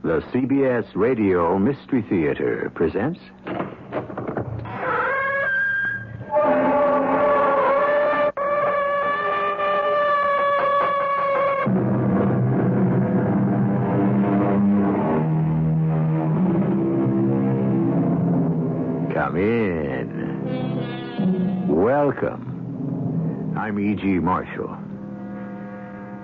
The CBS Radio Mystery Theater presents... Come in. Welcome. I'm E.G. Marshall.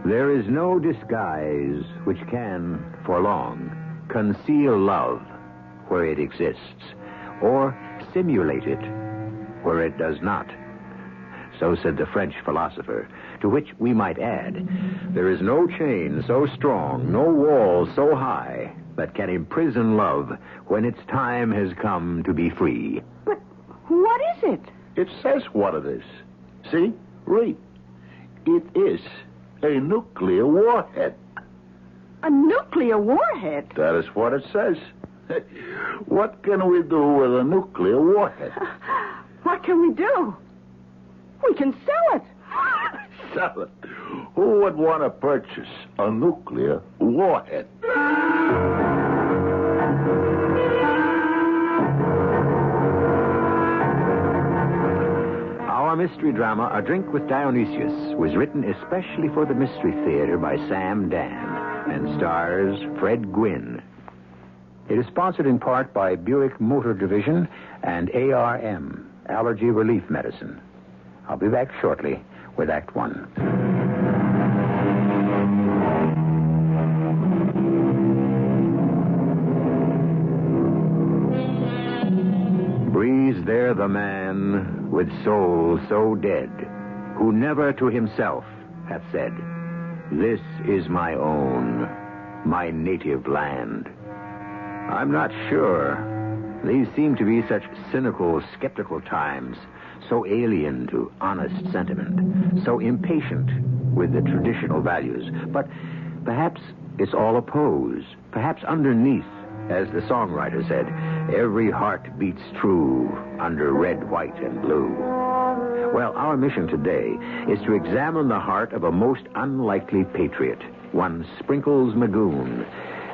There is no disguise which can, for long, conceal love where it exists, or simulate it where it does not. So said the French philosopher, to which we might add, there is no chain so strong, no wall so high, that can imprison love when its time has come to be free. But what is it? It says what it is. See? Read. It is a nuclear warhead. A nuclear warhead? That is what it says. What can we do with a nuclear warhead? What can we do? We can sell it. Sell it? Who would want to purchase a nuclear warhead? Our mystery drama, A Drink with Dionysius, was written especially for the Mystery Theater by Sam Dan and stars Fred Gwynne. It is sponsored in part by Buick Motor Division and ARM, Allergy Relief Medicine. I'll be back shortly with Act One. Breathes there the man with soul so dead, who never to himself hath said, "This is my own, my native land." I'm not sure. These seem to be such cynical, skeptical times, so alien to honest sentiment, so impatient with the traditional values. But perhaps it's all a pose. Perhaps underneath, as the songwriter said, every heart beats true under red, white, and blue. Well, our mission today is to examine the heart of a most unlikely patriot, one Sprinkles Magoon.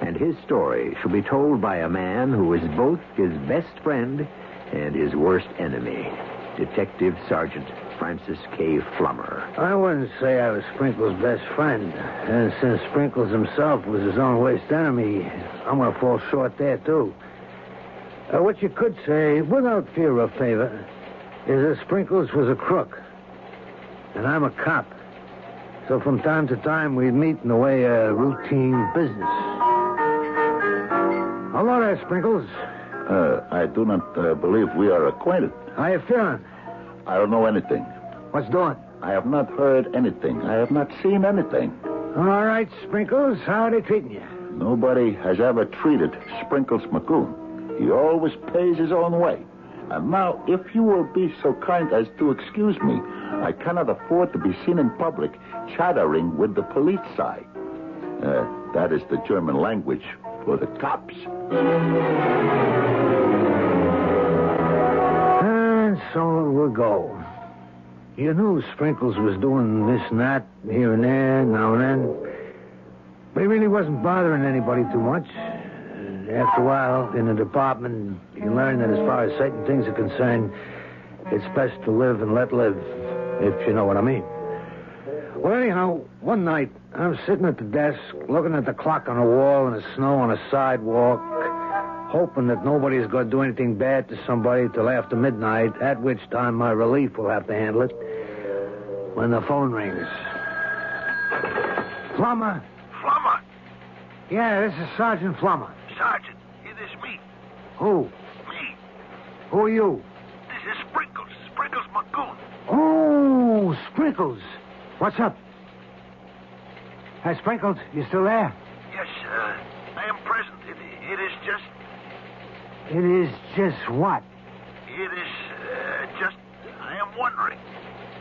And his story shall be told by a man who is both his best friend and his worst enemy, Detective Sergeant Francis K. Flummer. I wouldn't say I was Sprinkles' best friend. And since Sprinkles himself was his own worst enemy, I'm going to fall short there, too. What you could say, without fear of favor, is that Sprinkles was a crook. And I'm a cop. So from time to time, we'd meet in the way of routine business. Hello there, Sprinkles. I do not believe we are acquainted. How you feeling? I don't know anything. What's doing? I have not heard anything. I have not seen anything. All right, Sprinkles. How are they treating you? Nobody has ever treated Sprinkles Magoon. He always pays his own way. And now, if you will be so kind as to excuse me, I cannot afford to be seen in public chattering with the police side. That is the German language for the cops. And so it will go. You knew Sprinkles was doing this and that, here and there, now and then. But he really wasn't bothering anybody too much. After a while, in the department, you learn that as far as certain things are concerned, it's best to live and let live, if you know what I mean. Well, anyhow, one night, I'm sitting at the desk, looking at the clock on the wall and the snow on the sidewalk, hoping that nobody's going to do anything bad to somebody till after midnight, at which time my relief will have to handle it, when the phone rings. Flummer? Flummer? Yeah, this is Sergeant Flummer. Sergeant, it is me. Who? Me. Who are you? This is Sprinkles. Sprinkles Magoon. Oh, Sprinkles. What's up? Hey, Sprinkles, you still there? Yes, I am present. It is just... It is just what? It is just... I am wondering.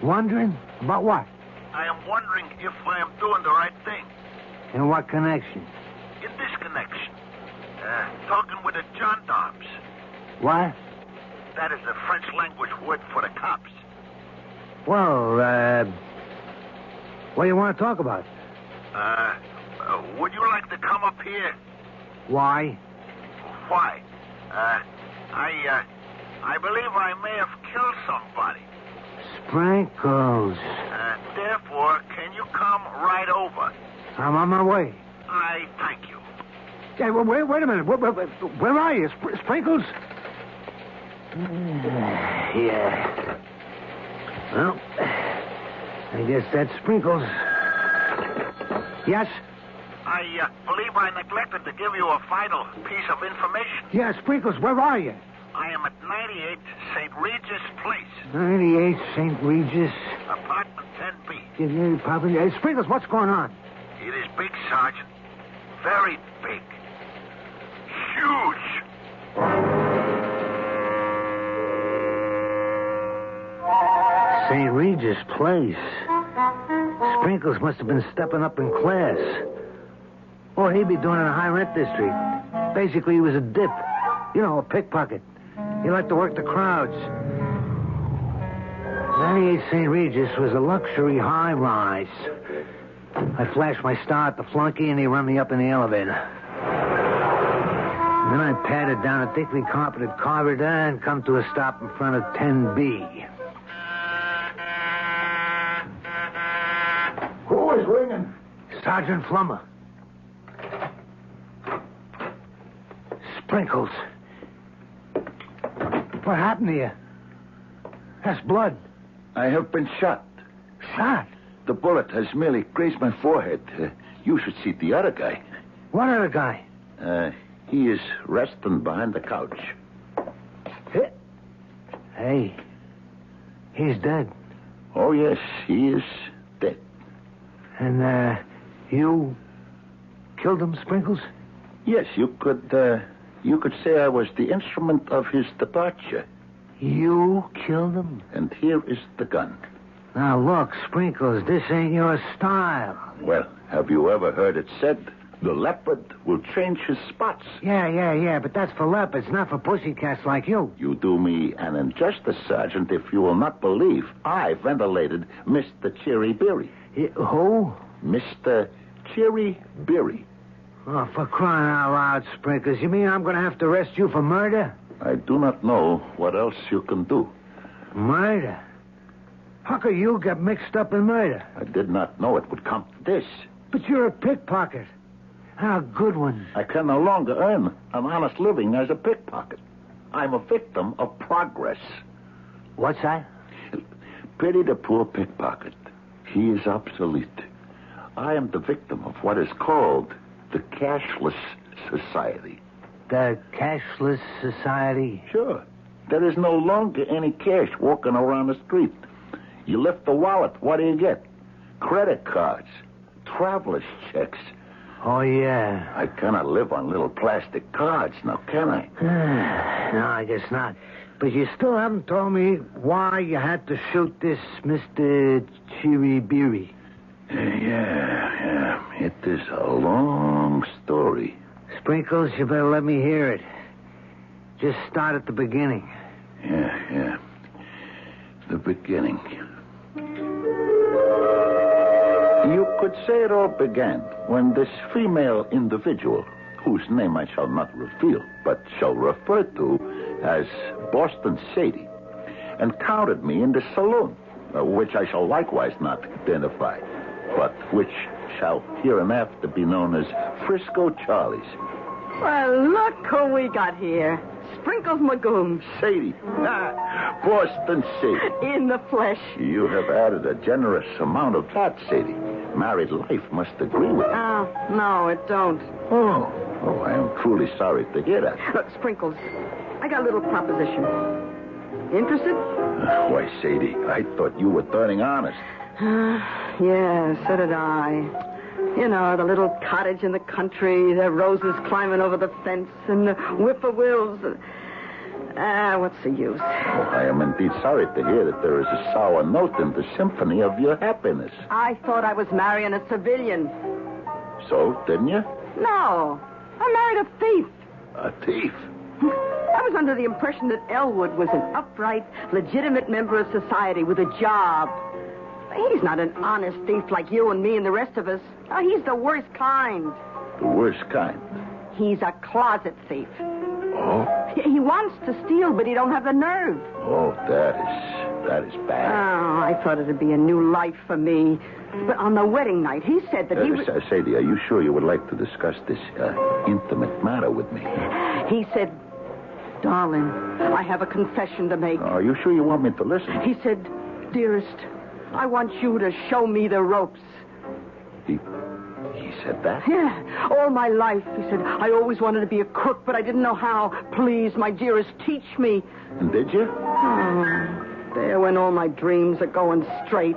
Wondering? About what? I am wondering if I am doing the right thing. In what connection? In this connection. Talking with the gendarmes. What? That is the French language word for the cops. Well, what do you want to talk about? Would you like to come up here? Why? Why? I believe I may have killed somebody. Sprinkles. Therefore, can you come right over? I'm on my way. I thank you. Hey, wait a minute. Where are you? Sprinkles? Yeah. Well, I guess that's Sprinkles. Yes? I believe I neglected to give you a vital piece of information. Yeah, Sprinkles, where are you? I am at 98 St. Regis Place. 98 St. Regis. Apartment 10B. Hey, Sprinkles, what's going on? It is big, Sergeant. Very big. Huge. St. Regis Place. Sprinkles must have been stepping up in class. Or he'd be doing it in a high-rent district. Basically, he was a dip. You know, a pickpocket. He liked to work the crowds. 98 St. Regis was a luxury high-rise. I flashed my star at the flunky, and he run me up in the elevator. And then I padded down a thickly carpeted corridor and come to a stop in front of 10B. Who is ringing? Sergeant Flummer. Sprinkles. What happened to you? That's blood. I have been shot. Shot? The bullet has merely grazed my forehead. You should see the other guy. What other guy? He is resting behind the couch. Hey, he's dead. Oh, yes, he is dead. And, you killed him, Sprinkles? Yes, you could say I was the instrument of his departure. You killed him? And here is the gun. Now, look, Sprinkles, this ain't your style. Well, have you ever heard it said, the leopard will change his spots? Yeah, but that's for leopards, not for pussycats like you. You do me an injustice, Sergeant, if you will not believe I ventilated Mr. Cherry Berry. Who? Mr. Cherry Berry. Oh, for crying out loud, Sprinkles. You mean I'm going to have to arrest you for murder? I do not know what else you can do. Murder? How could you get mixed up in murder? I did not know it would come to this. But you're a pickpocket. A good one. I can no longer earn an honest living as a pickpocket. I'm a victim of progress. What's that? Pity the poor pickpocket. He is obsolete. I am the victim of what is called the cashless society. The cashless society? Sure. There is no longer any cash walking around the street. You lift the wallet, what do you get? Credit cards, traveler's checks. Oh, yeah. I cannot live on little plastic cards now, can I? No, I guess not. But you still haven't told me why you had to shoot this Mr. Chiribiri. Yeah. It is a long story. Sprinkles, you better let me hear it. Just start at the beginning. Yeah. The beginning. You could say it all began when this female individual, whose name I shall not reveal, but shall refer to as Boston Sadie, encountered me in the saloon, which I shall likewise not identify, but which shall hereinafter be known as Frisco Charlie's. Well, look who we got here. Sprinkles Magoon. Sadie. Boston Sadie. In the flesh. You have added a generous amount of fat, Sadie. Married life must agree with you. No, it don't. Oh, I am truly sorry to hear that. Look, Sprinkles, I got a little proposition. Interested? Why, Sadie, I thought you were turning honest. Yeah, so did I. You know, the little cottage in the country, the roses climbing over the fence, and the whippoorwills. What's the use? Oh, I am indeed sorry to hear that there is a sour note in the symphony of your happiness. I thought I was marrying a civilian. So, didn't you? No, I married a thief. A thief? I was under the impression that Elwood was an upright, legitimate member of society with a job. He's not an honest thief like you and me and the rest of us. He's the worst kind. The worst kind? He's a closet thief. Oh? He wants to steal, but he don't have the nerve. Oh, that is bad. Oh, I thought it'd be a new life for me. But on the wedding night, he said that he was... Sadie, are you sure you would like to discuss this intimate matter with me? He said, darling, I have a confession to make. Are you sure you want me to listen? He said, dearest, I want you to show me the ropes. He said that? Yeah, all my life, he said, I always wanted to be a crook, but I didn't know how. Please, my dearest, teach me. And did you? Oh, there when all my dreams are going straight.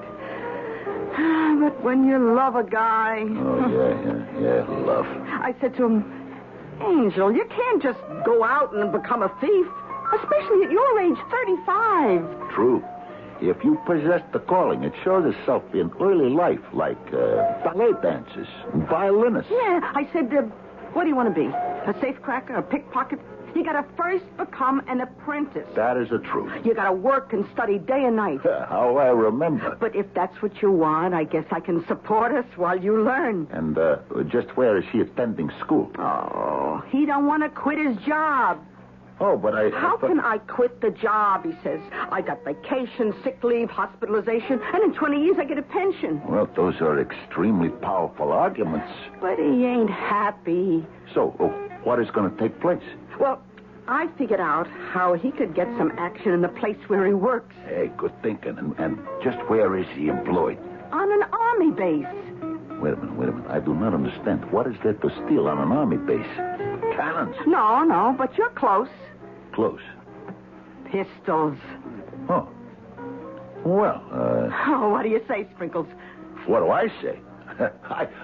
But when you love a guy... Oh, yeah, love. I said to him, Angel, you can't just go out and become a thief, especially at your age, 35. True. If you possess the calling, it shows itself in early life, like ballet dancers, violinists. Yeah, I said, what do you want to be? A safecracker, a pickpocket? You got to first become an apprentice. That is the truth. You got to work and study day and night. How I remember. But if that's what you want, I guess I can support us while you learn. And just where is he attending school? Oh, he don't want to quit his job. Oh, but How can I quit the job, he says. I got vacation, sick leave, hospitalization, and in 20 years I get a pension. Well, those are extremely powerful arguments. But he ain't happy. So, what is going to take place? Well, I figured out how he could get some action in the place where he works. Hey, good thinking. And just where is he employed? On an army base. Wait a minute. I do not understand. What is there to steal on an army base? Cannons? No, but you're close. Close. Pistols. Oh. Well, Oh, what do you say, Sprinkles? what do I say?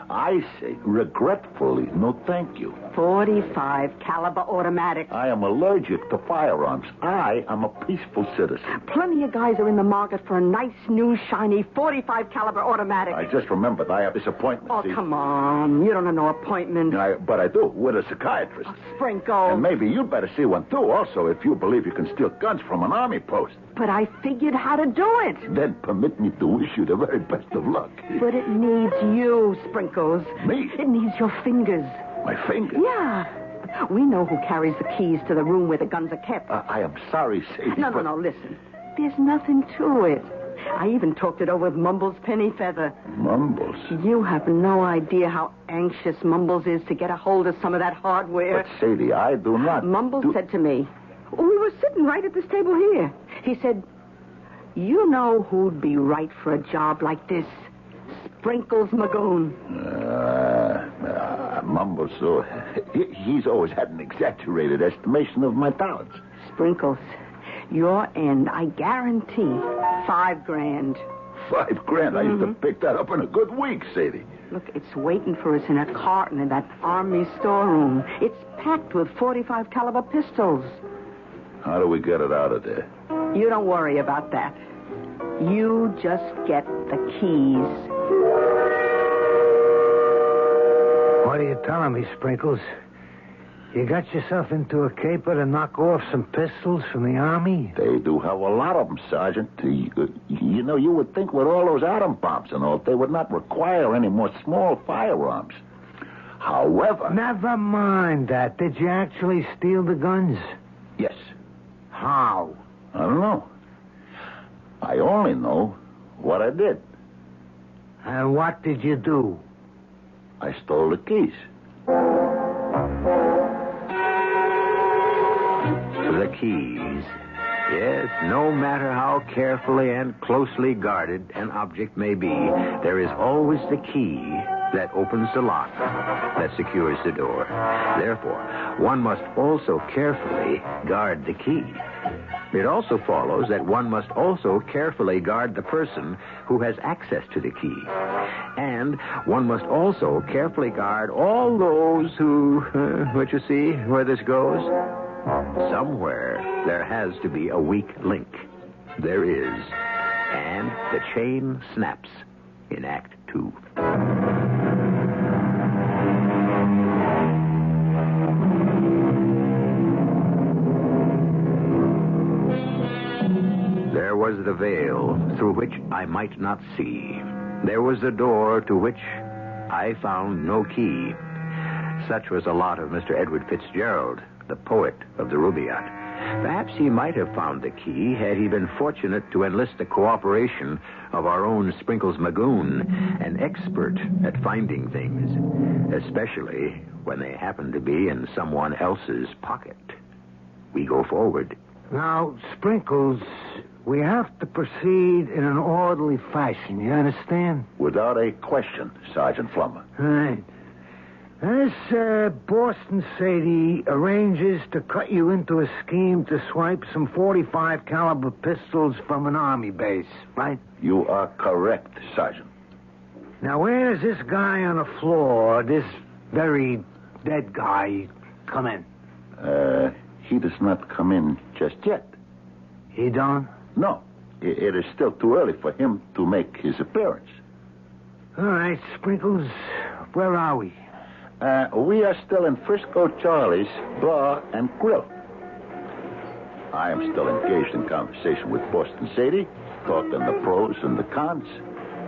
I say, regretfully, no thank you. 45 caliber automatic. I am allergic to firearms. I am a peaceful citizen. Plenty of guys are in the market for a nice, new, shiny 45 caliber automatic. I just remembered I have this appointment. Oh, see? come on. You don't have no appointment. But I do, with a psychiatrist. Oh, Sprinkles. And maybe you'd better see one, too, also, if you believe you can steal guns from an army post. But I figured how to do it. Then permit me to wish you the very best of luck. But it needs you, Sprinkles. Me? It needs your fingers. My finger? Yeah. We know who carries the keys to the room where the guns are kept. I am sorry, Sadie. No, listen. There's nothing to it. I even talked it over with Mumbles Pennyfeather. Mumbles? You have no idea how anxious Mumbles is to get a hold of some of that hardware. But, Sadie, I do not... Mumbles said to me, we were sitting right at this table here. He said, you know who'd be right for a job like this? Sprinkles Magoon. Mumbles, so he's always had an exaggerated estimation of my talents. Sprinkles, your end, I guarantee, $5 grand. $5 I used to pick that up in a good week, Sadie. Look, it's waiting for us in a carton in that army storeroom. It's packed with 45 caliber pistols. How do we get it out of there? You don't worry about that. You just get the keys. What are you telling me, Sprinkles? You got yourself into a caper to knock off some pistols from the army? They do have a lot of them, Sergeant. You know, you would think with all those atom bombs and all, they would not require any more small firearms. However... Never mind that. Did you actually steal the guns? Yes. How? I don't know. I only know what I did. And what did you do? I stole the keys. The keys. Yes, no matter how carefully and closely guarded an object may be, there is always the key that opens the lock, that secures the door. Therefore, one must also carefully guard the key. It also follows that one must also carefully guard the person who has access to the key. And one must also carefully guard all those who... what you see where this goes? Somewhere there has to be a weak link. There is. And the chain snaps in Act 2. There was the veil through which I might not see. There was the door to which I found no key. Such was the lot of Mr. Edward Fitzgerald, the poet of the Rubaiyat. Perhaps he might have found the key had he been fortunate to enlist the cooperation of our own Sprinkles Magoon, an expert at finding things, especially when they happen to be in someone else's pocket. We go forward. Now, Sprinkles, we have to proceed in an orderly fashion, you understand? Without a question, Sergeant Flummer. Right. This Boston Sadie arranges to cut you into a scheme to swipe some .45 caliber pistols from an army base, right? You are correct, Sergeant. Now, where does this guy on the floor, this very dead guy, come in? He does not come in just yet. He don't? No. It is still too early for him to make his appearance. All right, Sprinkles, where are we? We are still in Frisco Charlie's Bar and Grill. I am still engaged in conversation with Boston Sadie, talking the pros and the cons,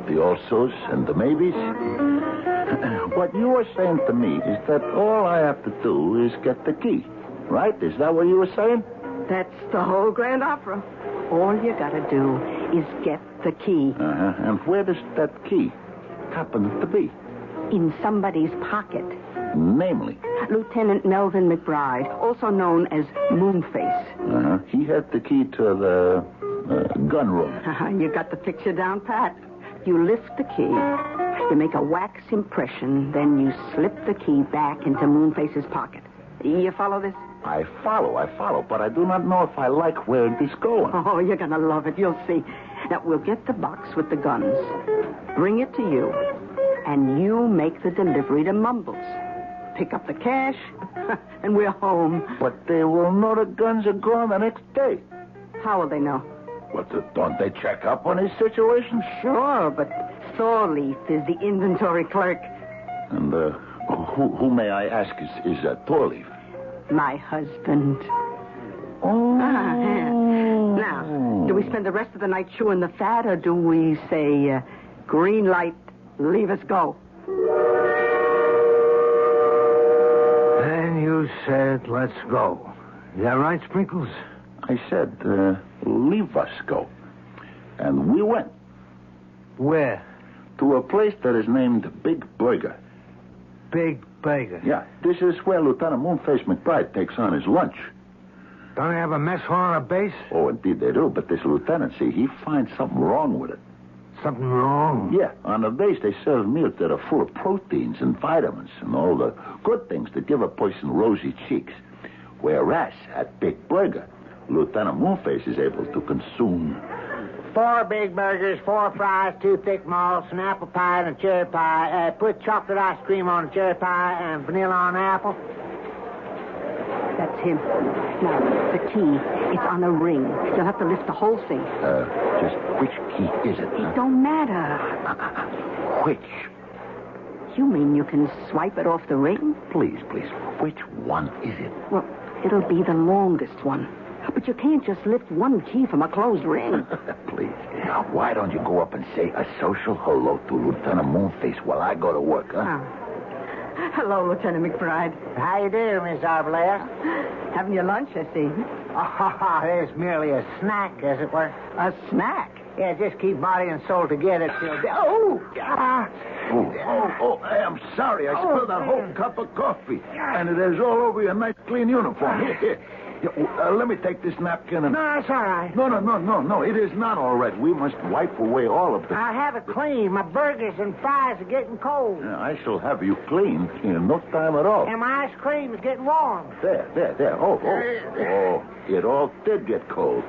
the alsos and the maybes. What you are saying to me is that all I have to do is get the key, right? Is that what you were saying? That's the whole grand opera. All you gotta do is get the key. And where does that key happen to be? In somebody's pocket. Namely? Lieutenant Melvin McBride, also known as Moonface. He had the key to the gun room. You got the picture down, Pat. You lift the key, you make a wax impression, then you slip the key back into Moonface's pocket. You follow this? I follow, but I do not know if I like where it is going. Oh, you're gonna love it. You'll see. Now, we'll get the box with the guns, bring it to you, and you make the delivery to Mumbles. Pick up the cash, and we're home. But they will know the guns are gone the next day. How will they know? What, don't they check up on his situation? Sure, but Thorleaf is the inventory clerk. And who may I ask is Thorleaf? My husband. Oh. Yeah. Now, do we spend the rest of the night chewing the fat, or do we say, green light, leave us go? And you said, let's go. Is that right, Sprinkles? I said, leave us go. And we went. Where? To a place that is named Big Burger. Big Burger? Yeah, this is where Lieutenant Moonface McBride takes on his lunch. Don't they have a mess hall on a base? Oh, indeed they do, but this lieutenant, see, he finds something wrong with it. Something wrong? Yeah, on the base they serve meals that are full of proteins and vitamins and all the good things that give a person rosy cheeks. Whereas at Big Burger, Lieutenant Moonface is able to consume 4 big burgers, 4 fries, 2 thick malts, an apple pie, and a cherry pie. Put chocolate ice cream on the cherry pie and vanilla on the apple. That's him. Now, the key, it's on a ring. You'll have to lift the whole thing. Just which key is it? It don't matter. Which? You mean you can swipe it off the ring? Please, which one is it? Well, it'll be the longest one. But you can't just lift one key from a closed ring. Please, why don't you go up and say a social hello to Lieutenant Moonface while I go to work, huh? Hello, Lieutenant McBride. How you doing, Miss Arbolea? Having your lunch, I see. Oh, it's merely a snack, as it were. A snack? Yeah, just keep body and soul together till... I'm sorry. I spilled that whole cup of coffee. And it is all over your nice, clean uniform. Here. Let me take this napkin and... No, it's all right. No. It is not all right. We must wipe away all of the... I'll have it clean. My burgers and fries are getting cold. I shall have you clean in no time at all. And my ice cream is getting warm. There. Oh, it all did get cold.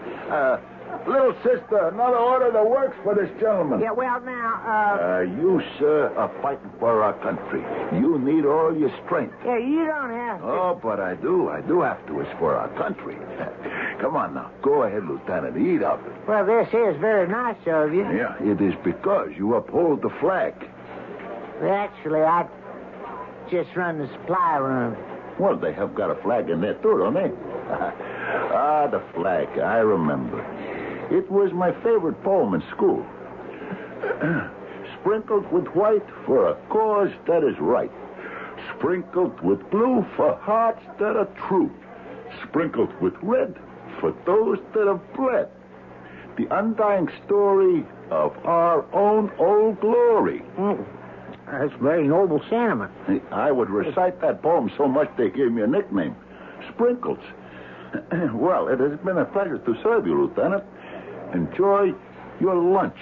Little sister, another order that works for this gentleman. Yeah, well, now, you, sir, are fighting for our country. You need all your strength. Yeah, you don't have to. Oh, but I do. I do have to. It's for our country. Come on now. Go ahead, Lieutenant. Eat up. Well, this is very nice of you. Yeah, it is because you uphold the flag. Well, actually, I just run the supply room. Well, they have got a flag in there, too, don't they? The flag. I remember. It was my favorite poem in school. Sprinkled with white for a cause that is right. Sprinkled with blue for hearts that are true. Sprinkled with red for those that have bled. The undying story of our own old glory. That's very noble sentiment. I would recite that poem so much they gave me a nickname, Sprinkles. Well, it has been a pleasure to serve you, Lieutenant. Enjoy your lunch.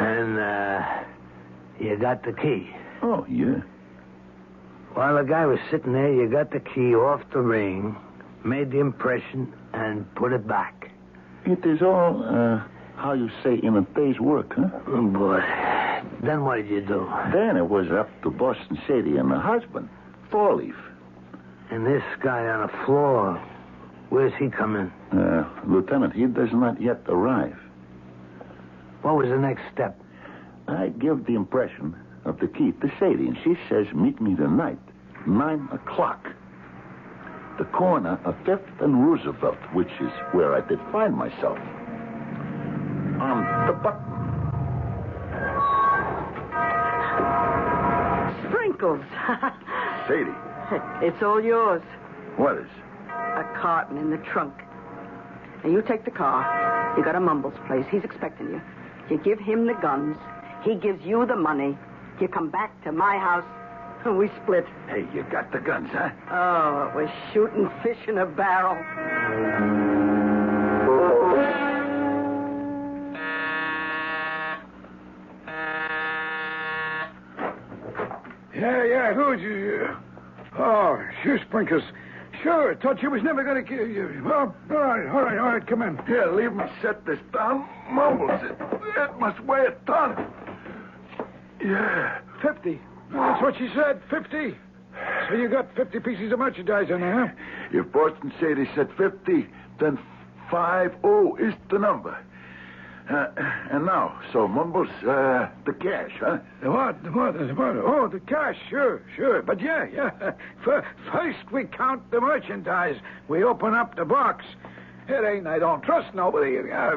And, you got the key. Oh, yeah. While the guy was sitting there, you got the key off the ring, made the impression, and put it back. It is all, how you say, in a day's work, huh? Oh, boy. Then what did you do? Then it was up to Boston Sadie and her husband, Four Leaf. And this guy on the floor, where's he come in? Lieutenant, he does not yet arrive. What was the next step? I give the impression of the key to Sadie, and she says, meet me tonight, 9 o'clock. The corner of 5th and Roosevelt, which is where I did find myself. On the button. Sprinkles. Sadie. It's all yours. What is? A carton in the trunk. Now, you take the car. You go to Mumble's place. He's expecting you. You give him the guns. He gives you the money. You come back to my house, and we split. Hey, you got the guns, huh? Oh, it was shooting fish in a barrel. Yeah, who's you? Oh, sure, Sprinkles. Sure, thought you was never going to kill you. Oh, all right, come in. Here, leave me set this down. Mumbles, it must weigh a ton. Yeah. 50. That's what she said, 50. So you got 50 pieces of merchandise in there, huh? If Boston Sadie said 50, then 50 is the number. And now, so Mumbles, the cash, huh? The what? Oh, the cash, sure. But yeah. First we count the merchandise. We open up the box. It ain't I don't trust nobody. I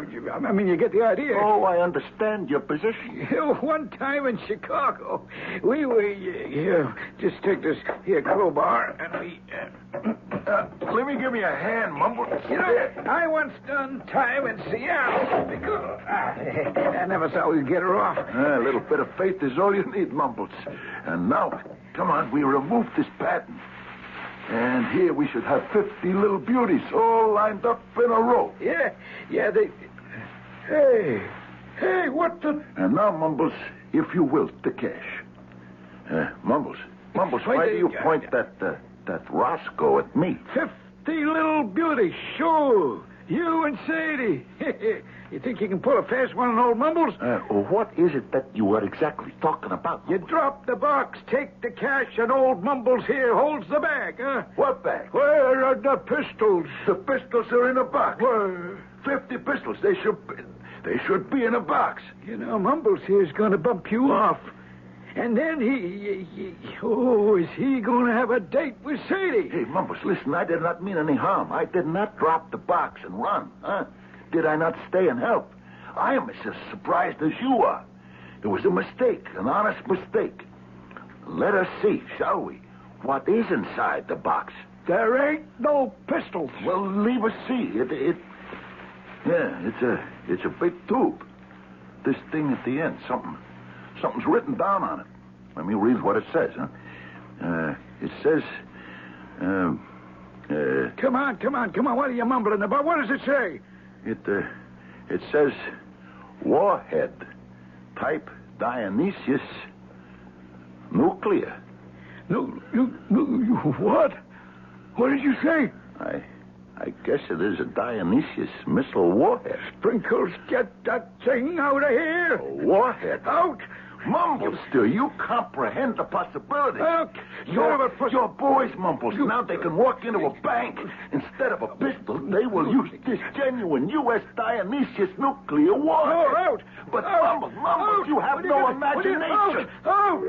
mean, you get the idea. Oh, I understand your position. One time in Chicago, we just take this here crowbar and we... let me give you a hand, Mumbles. You know, I once done time in Seattle because I never thought we'd get her off. A little bit of faith is all you need, Mumbles. And now, come on, we remove this pattern. And here we should have 50 little beauties all lined up in a row. Yeah, they... Hey, what the... And now, Mumbles, if you will, the cash. Mumbles, why do you point that Roscoe at me? 50 little beauties, sure. You and Sadie. You think you can pull a fast one on old Mumbles? What is it that you are exactly talking about? You drop the box, take the cash, and old Mumbles here holds the bag, huh? What bag? Where are the pistols? The pistols are in a box. Where? 50 pistols. They should be in a box. You know, Mumbles here's going to bump you off. And then is he going to have a date with Sadie? Hey, Mumbles, listen, I did not mean any harm. I did not drop the box and run, huh? Did I not stay and help? I am as surprised as you are. It was a mistake, an honest mistake. Let us see, shall we, what is inside the box. There ain't no pistols. Well, leave us see. It's a big tube. This thing at the end, something's written down on it. Let me read what it says, huh? It says, Come on. What are you mumbling about? What does it say? It says, warhead, type Dionysius, nuclear. No, what? What did you say? I guess it is a Dionysius missile warhead. Sprinkles, get that thing out of here. A warhead? Out. Mumbles, do you comprehend the possibility? Your boys, Mumbles. Now they can walk into a bank. Instead of a pistol, they will use this genuine U.S. Dionysius nuclear warhead. Oh, out. But out. Mumbles, you have no imagination. Out.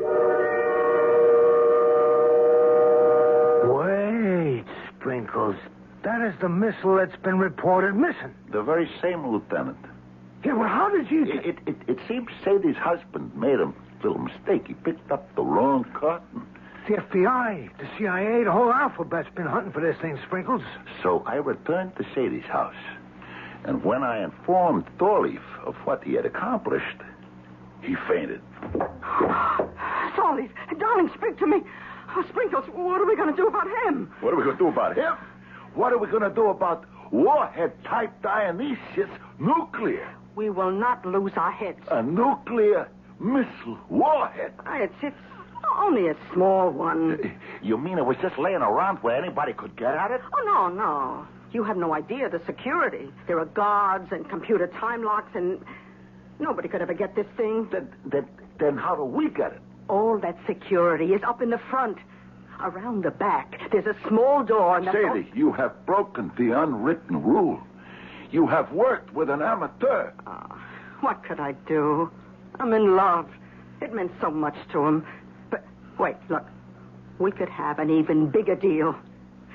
Wait, Sprinkles. That is the missile that's been reported missing. The very same, Lieutenant. Yeah, well, how did you... It seems Sadie's husband made him little mistake. He picked up the wrong carton. The FBI, the CIA, the whole alphabet's been hunting for this thing, Sprinkles. So I returned to Sadie's house. And when I informed Thorleif of what he had accomplished, he fainted. Thorleif, darling, speak to me. Oh, Sprinkles, what are we going to do about him? What are we going to do about him? What are we going to do about warhead-type Dionysius nuclear? We will not lose our heads. A nuclear missile warhead? It's only a small one. You mean it was just laying around where anybody could get at it? Oh, no. You have no idea the security. There are guards and computer time locks, and nobody could ever get this thing. Then how do we get it? All that security is up in the front. Around the back, there's a small door. And Sadie, you have broken the unwritten rule. You have worked with an amateur. What could I do? I'm in love. It meant so much to him. But wait, look. We could have an even bigger deal.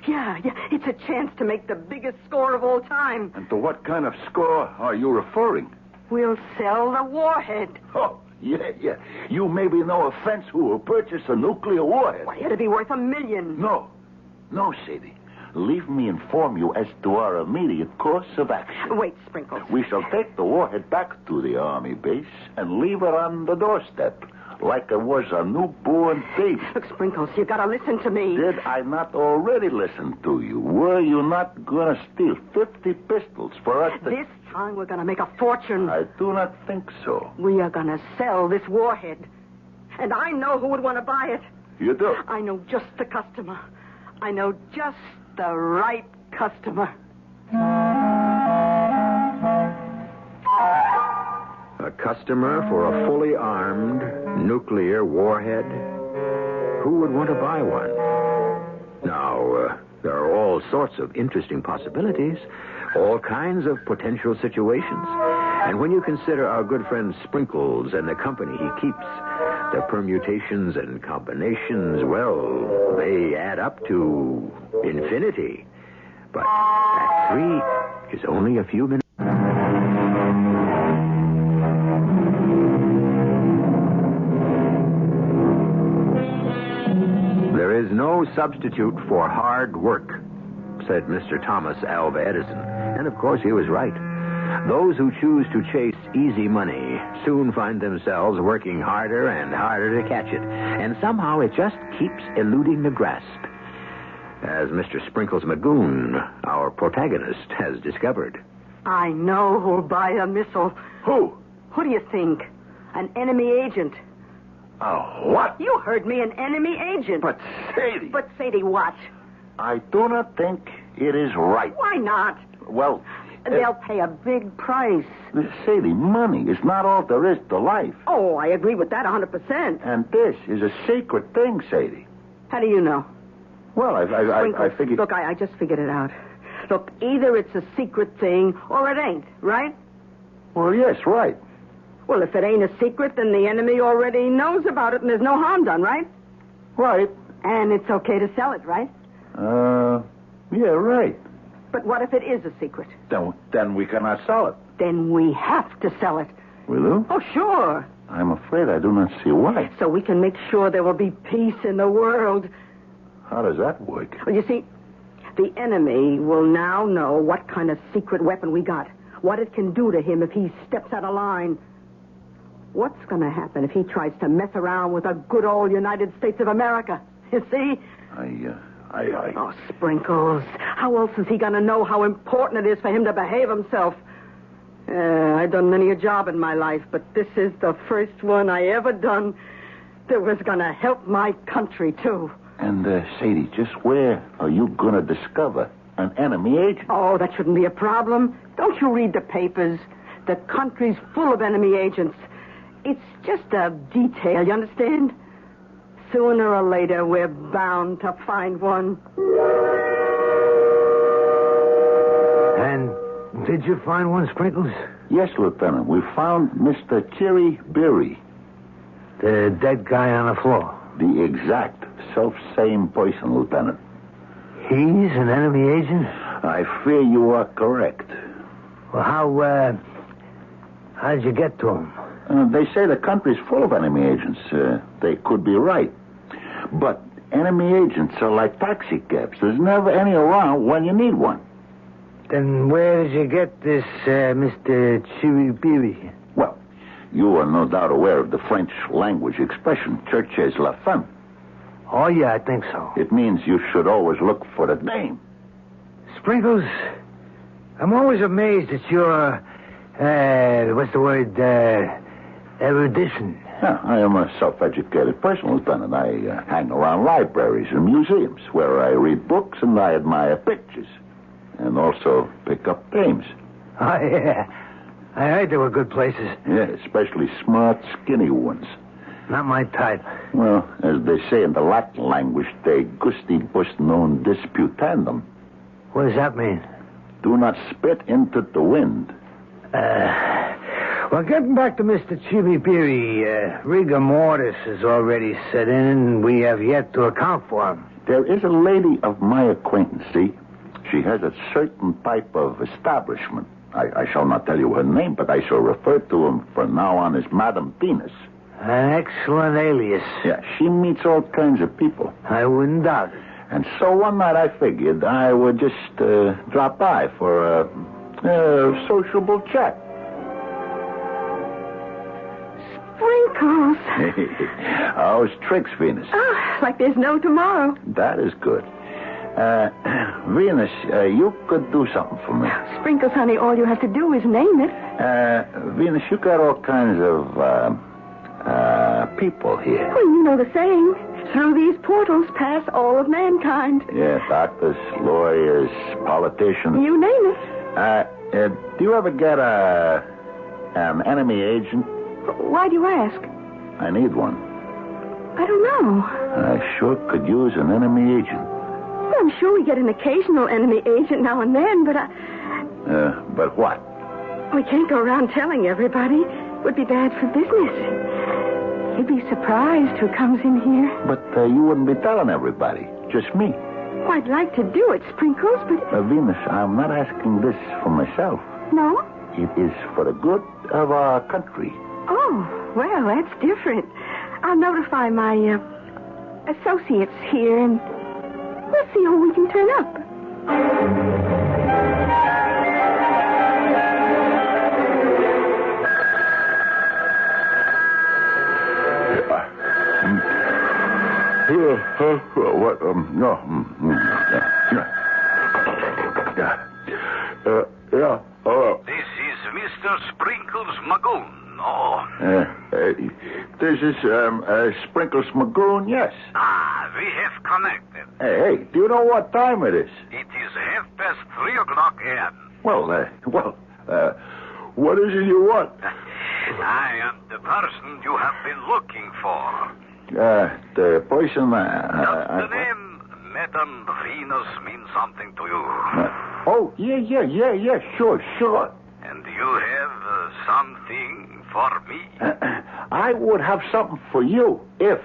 Yeah, it's a chance to make the biggest score of all time. And to what kind of score are you referring? We'll sell the warhead. Oh, yeah. You maybe know a fence who will purchase a nuclear warhead. Why, it'll be worth $1 million. No, Sadie. Leave me inform you as to our immediate course of action. Wait, Sprinkles. We shall take the warhead back to the Army base and leave it on the doorstep like it was a newborn baby. Look, Sprinkles, you gotta listen to me. Did I not already listen to you? Were you not going to steal 50 pistols for us to... This time we're gonna make a fortune. I do not think so. We are gonna sell this warhead. And I know who would want to buy it. You do? I know just the customer. I know just the right customer. A customer for a fully armed nuclear warhead? Who would want to buy one? Now, there are all sorts of interesting possibilities, all kinds of potential situations. And when you consider our good friend Sprinkles and the company he keeps, the permutations and combinations, well, they add up to infinity. But that 3 is only a few minutes. There is no substitute for hard work, said Mr. Thomas Alva Edison. And of course he was right. Those who choose to chase easy money soon find themselves working harder and harder to catch it. And somehow it just keeps eluding the grasp. As Mr. Sprinkles Magoon, our protagonist, has discovered. I know who'll buy a missile. Who? Who do you think? An enemy agent. What? You heard me, an enemy agent. But Sadie... But Sadie what? I do not think it is right. Why not? Well... They'll pay a big price. Sadie, money is not all there is to life. Oh, I agree with that 100%. And this is a sacred thing, Sadie. How do you know? Well, I figured... Look, I just figured it out. Look, either it's a secret thing or it ain't, right? Well, yes, right. Well, if it ain't a secret, then the enemy already knows about it and there's no harm done, right? Right. And it's okay to sell it, right? Yeah, right. But what if it is a secret? Then we cannot sell it. Then we have to sell it. Will you? Oh, sure. I'm afraid I do not see why. So we can make sure there will be peace in the world. How does that work? Well, you see, the enemy will now know what kind of secret weapon we got, what it can do to him if he steps out of line. What's going to happen if he tries to mess around with a good old United States of America? You see? Oh, Sprinkles. How else is he going to know how important it is for him to behave himself? I've done many a job in my life, but this is the first one I ever done that was going to help my country, too. And, Sadie, just where are you going to discover an enemy agent? Oh, that shouldn't be a problem. Don't you read the papers? The country's full of enemy agents. It's just a detail, you understand? Sooner or later, we're bound to find one. And did you find one, Sprinkles? Yes, Lieutenant. We found Mr. Cherry Berry. The dead guy on the floor. The exact self-same person, Lieutenant. He's an enemy agent? I fear you are correct. Well, how did you get to him? They say the country's full of enemy agents. They could be right. But enemy agents are like taxi cabs. There's never any around when you need one. Then where did you get this, Mr. Chiribiri? Well, you are no doubt aware of the French language expression, cherchez la femme. Oh, yeah, I think so. It means you should always look for the dame. Sprinkles, I'm always amazed at your, what's the word, erudition. Yeah, I am a self-educated person, Lieutenant. I hang around libraries and museums where I read books and I admire pictures. And also pick up dames. Oh, yeah. I heard there were good places. Yeah, especially smart, skinny ones. Not my type. Well, as they say in the Latin language, de gustibus non disputandum. What does that mean? Do not spit into the wind. Well, getting back to Mr. Chiribiri, rigor mortis has already set in, and we have yet to account for him. There is a lady of my acquaintance, see? She has a certain type of establishment. I shall not tell you her name, but I shall refer to him from now on as Madame Venus. An excellent alias. Yeah, she meets all kinds of people. I wouldn't doubt it. And so one night I figured I would just drop by for a sociable chat. Sprinkles. How's tricks, Venus? Oh, like there's no tomorrow. That is good. Venus, you could do something for me. Sprinkles, honey, all you have to do is name it. Venus, you got all kinds of people here. Well, you know the saying. Through these portals pass all of mankind. Yeah, doctors, lawyers, politicians. You name it. Do you ever get an enemy agent? Why do you ask? I need one. I don't know. I sure could use an enemy agent. Well, I'm sure we get an occasional enemy agent now and then, but But what? we can't go around telling everybody. It would be bad for business. You'd be surprised who comes in here. But you wouldn't be telling everybody. Just me. Well, I'd like to do it, Sprinkles, but... Venus, I'm not asking this for myself. No? It is for the good of our country. Oh, well, that's different. I'll notify my associates here, and we'll see who we can turn up. What? No. This is Mr. Sprinkles Magoon. Oh. This is Sprinkles Magoon, yes. We have connected. Hey, do you know what time it is? It is 3:30 a.m. Well, what is it you want? I am the person you have been looking for. The person... Does the name Madame Venus mean something to you? Yeah, sure. And you have something for me? I would have something for you if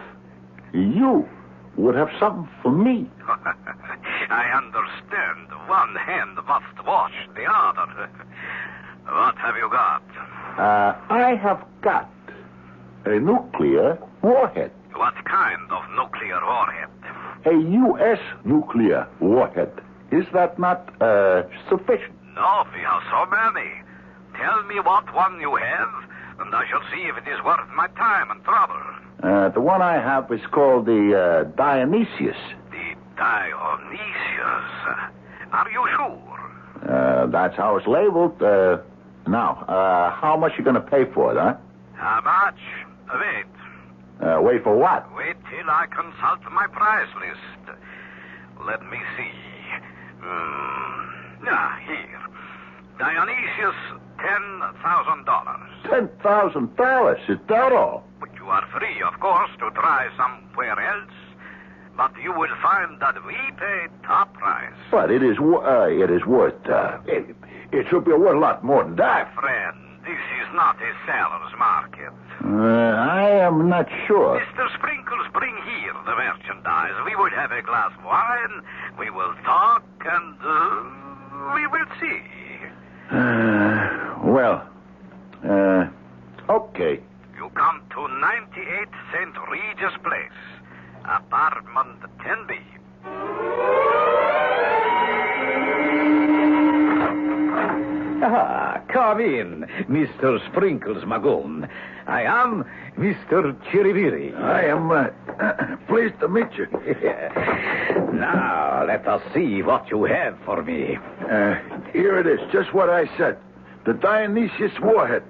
you would have something for me. I understand. One hand must wash the other. What have you got? I have got a nuclear warhead. What kind of nuclear warhead? A U.S. nuclear warhead. Is that not sufficient? No, we have so many. Tell me what one you have, and I shall see if it is worth my time and trouble. The one I have is called the Dionysius. The Dionysius? Are you sure? That's how it's labeled. Now, how much you going to pay for it, huh? How much? Wait. Wait for what? Wait till I consult my price list. Let me see. Here. Dionysius, $10,000. $10,000? Is that all? But you are free, of course, to try somewhere else. But you will find that we pay top price. But it is worth... It should be worth a lot more than that. My friend, this is not a seller's market. I am not sure. Mr. Sprinkles, bring here the merchandise. We will have a glass of wine. We will talk, and we will see. Okay. 98 St. Regis Place, apartment 10B. Come in, Mr. Sprinkles Magoon. I am Mr. Chiribiri. I am pleased to meet you. Now, let us see what you have for me. Here it is, just what I said. The Dionysius warhead.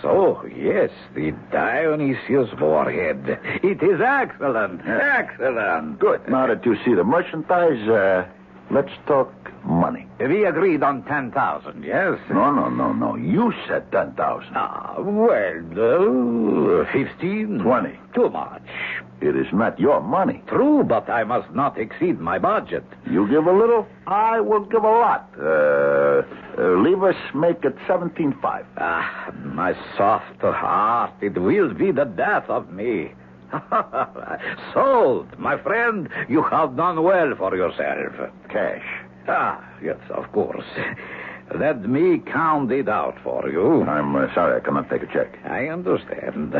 So, yes, the Dionysius warhead. It is excellent. Excellent. Good. Now that you see the merchandise, let's talk money. We agreed on 10,000, yes? No. You said 10,000. 15. 20. Too much. It is not your money. True, but I must not exceed my budget. You give a little, I will give a lot. Leave us make it 17.5. My soft heart, it will be the death of me. Sold, my friend. You have done well for yourself. Cash. Yes, of course. Let me count it out for you. I'm sorry, I cannot take a check. I understand.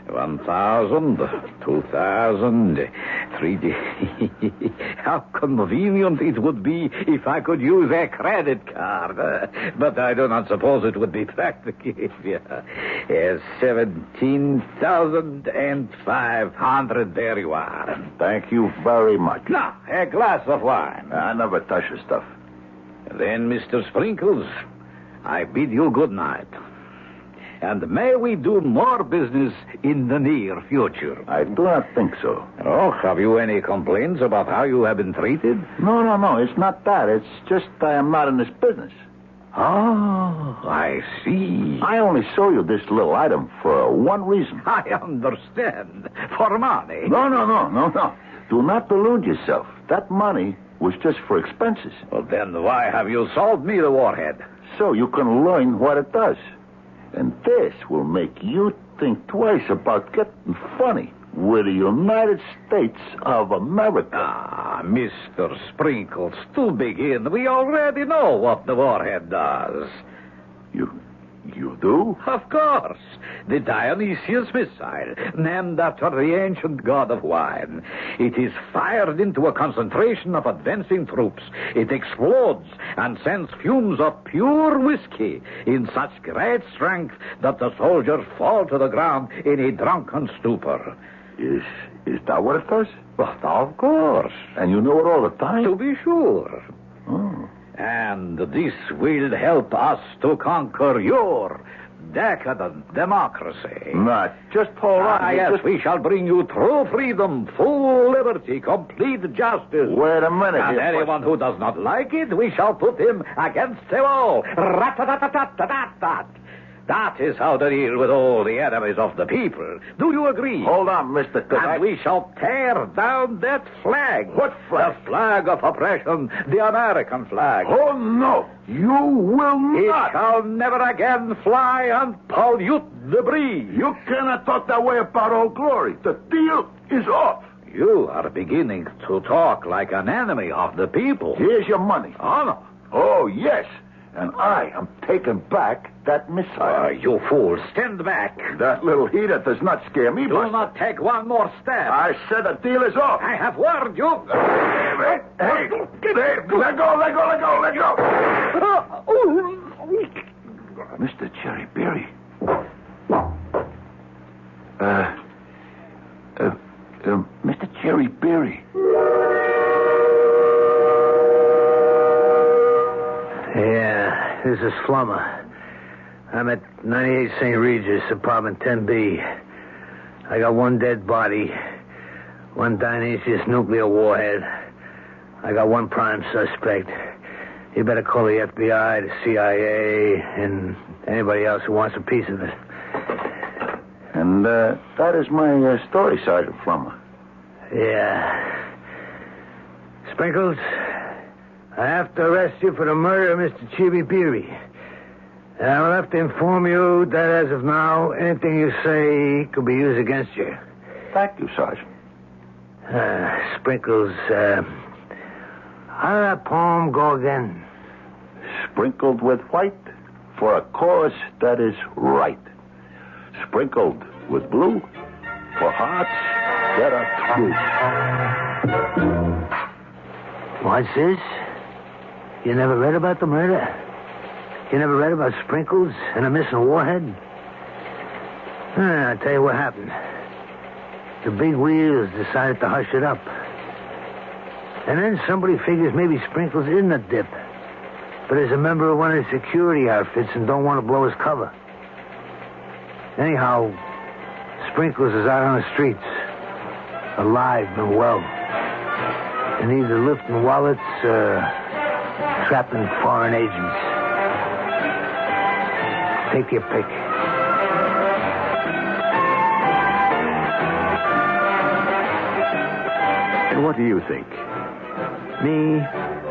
1,000, 2,000, 3. How convenient it would be if I could use a credit card. But I do not suppose it would be practical. 17,500. There you are. Thank you very much. Now, a glass of wine. I never touch your stuff. Then, Mr. Sprinkles, I bid you good night. And may we do more business in the near future. I do not think so. Oh, have you any complaints about how you have been treated? No. It's not that. It's just I am not in this business. Oh, I see. I only show you this little item for one reason. I understand. For money. No. Do not delude yourself. That money was just for expenses. Well, then why have you sold me the warhead? So you can learn what it does. And this will make you think twice about getting funny with the United States of America. Mr. Sprinkles, to begin, we already know what the warhead does. You do? Of course. The Dionysius missile, named after the ancient god of wine. It is fired into a concentration of advancing troops. It explodes and sends fumes of pure whiskey in such great strength that the soldiers fall to the ground in a drunken stupor. Is that what it does? But of course. And you know it all the time? To be sure. Oh. And this will help us to conquer your decadent democracy. Not just hold on. Yes, we shall bring you true freedom, full liberty, complete justice. Wait a minute. And anyone who does not like it, we shall put him against the wall. Rat-a-tat-a-tat-a-tat-tat. That is how to deal with all the enemies of the people. Do you agree? Hold on, Mr. And we shall tear down that flag. What flag? The flag of oppression, the American flag. Oh, no. You will not. It shall never again fly and pollute the breeze. You cannot talk that way about Old Glory. The deal is off. You are beginning to talk like an enemy of the people. Here's your money. Oh, no. Oh, yes. And I am taking back that missile. You fool, stand back. That little heater does not scare me, Do not take one more step. I said the deal is off. I have warned you. Hey, let go. Mr. Cherryberry. Mr. Cherryberry. Yeah, this is Flummer. I'm at 98 St. Regis, apartment 10B. I got one dead body, one Dionysius nuclear warhead. I got one prime suspect. You better call the FBI, the CIA, and anybody else who wants a piece of it. And that is my story, Sergeant Flummer. Yeah. Sprinkles, I have to arrest you for the murder of Mr. Chibibiri. And I will have to inform you that as of now, anything you say could be used against you. Thank you, Sergeant. Sprinkles, how did that poem go again? Sprinkled with white, for a cause that is right. Sprinkled with blue for hearts that are true. What's this? You never read about the murder? You never read about Sprinkles and a missing warhead? I'll tell you what happened. The big wheels decided to hush it up. And then somebody figures maybe Sprinkles isn't a dip, but is a member of one of the security outfits and don't want to blow his cover. Anyhow, Sprinkles is out on the streets, alive and well, and either lifting wallets or trapping foreign agents. Take your pick. And what do you think? Me?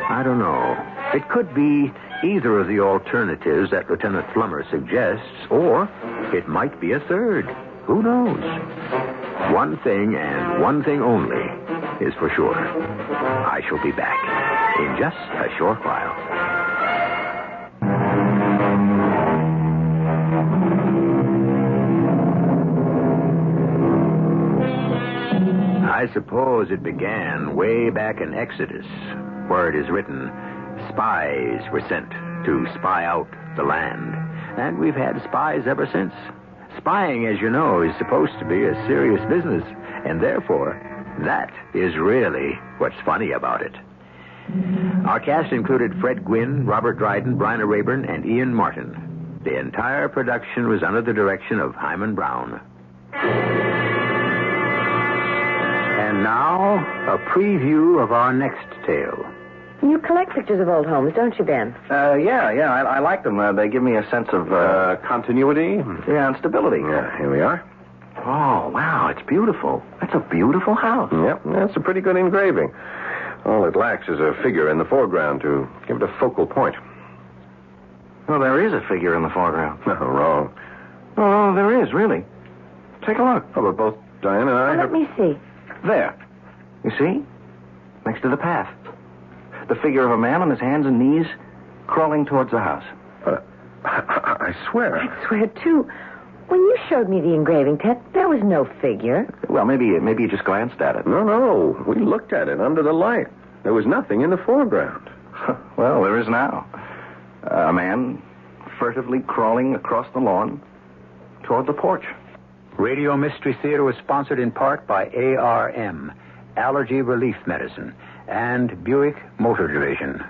I don't know. It could be either of the alternatives that Lieutenant Flummer suggests, or it might be a third. Who knows? One thing and one thing only is for sure. I shall be back in just a short while. I suppose it began way back in Exodus, where it is written, spies were sent to spy out the land. And we've had spies ever since. Spying, as you know, is supposed to be a serious business, and therefore, that is really what's funny about it. Our cast included Fred Gwynne, Robert Dryden, Bryna Raeburn, and Ian Martin. The entire production was under the direction of Hyman Brown. And now, a preview of our next tale. You collect pictures of old homes, don't you, Ben? Yeah. I like them. They give me a sense of... continuity? Yeah, and stability. Yeah, here we are. Oh, wow, it's beautiful. That's a beautiful house. Yep, that's a pretty good engraving. All it lacks is a figure in the foreground to give it a focal point. Well, there is a figure in the foreground. No, wrong. Oh, there is, really. Take a look. Oh, but both Diane and I Let me see. There. You see? Next to the path. The figure of a man on his hands and knees crawling towards the house. I swear. I swear, too. When you showed me the engraving, Ted, there was no figure. Well, maybe you just glanced at it. No. We looked at it under the light. There was nothing in the foreground. Well, there is now. A man furtively crawling across the lawn toward the porch. Radio Mystery Theater was sponsored in part by ARM, Allergy Relief Medicine, and Buick Motor Division.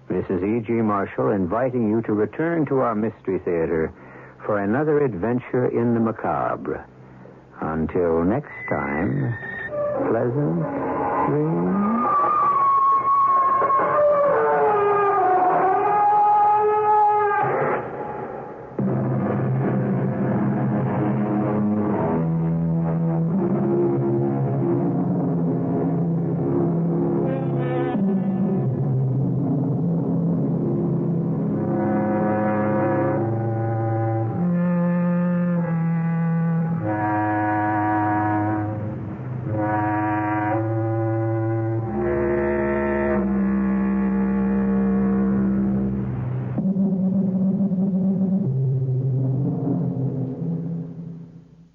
This is E.G. Marshall inviting you to return to our Mystery Theater for another adventure in the macabre. Until next time, pleasant dreams.